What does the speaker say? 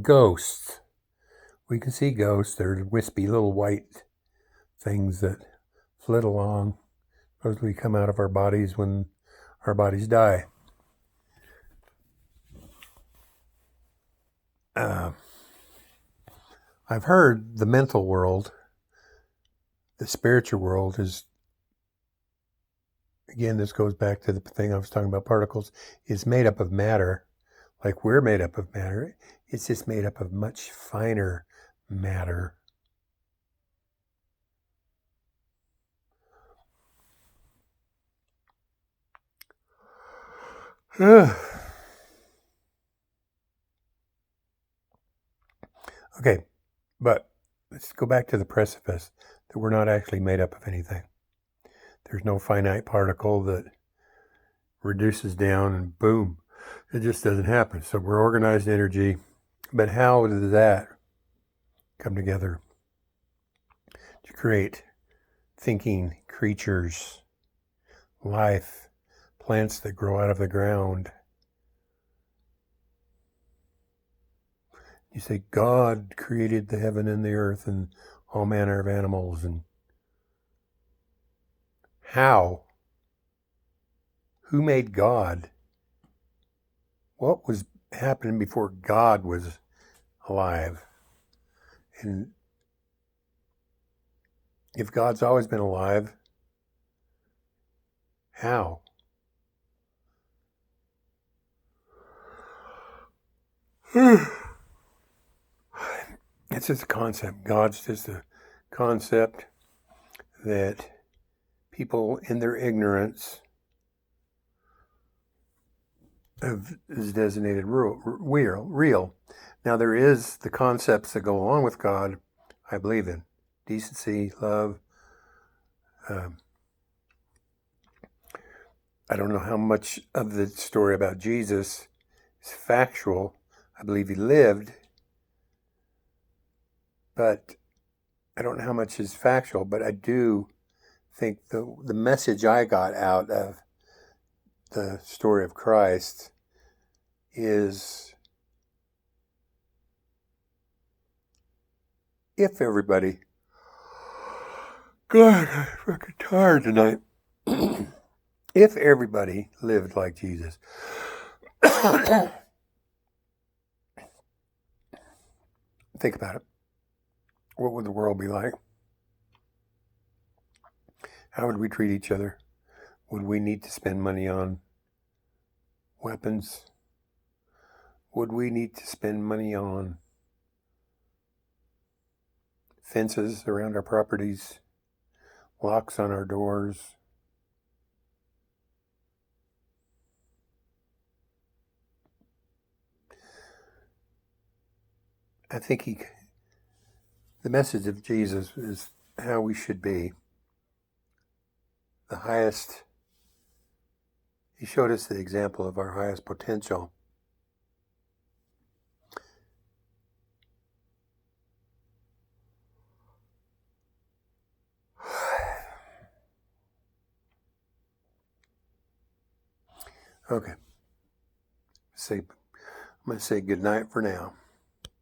Ghosts. We can see ghosts. They're wispy little white things that flit along. Supposedly come out of our bodies when our bodies die. I've heard the mental world, the spiritual world is, again, this goes back to the thing I was talking about, particles, is made up of matter. Like we're made up of matter. It's just made up of much finer matter. Okay, but let's go back to the precipice, that we're not actually made up of anything. There's no finite particle that reduces down and boom, it just doesn't happen. So we're organized energy, but how does that come together to create thinking creatures, life, plants that grow out of the ground? You say God created the heaven and the earth and all manner of animals, and how? Who made God? What was happening before God was alive? And if God's always been alive, how? It's just a concept. God's just a concept that people in their ignorance is designated real. Now there is the concepts that go along with God, I believe in. Decency, love. I don't know how much of the story about Jesus is factual. I believe he lived, but I don't know how much is factual, but I do think the message I got out of the story of Christ is, if everybody, God, I'm fucking tired tonight. If everybody lived like Jesus, think about it. What would the world be like? How would we treat each other? Would we need to spend money on weapons? Would we need to spend money on fences around our properties, locks on our doors? I think the message of Jesus is how we should be. The highest, he showed us the example of our highest potential. Okay. I'm going to say good night for now.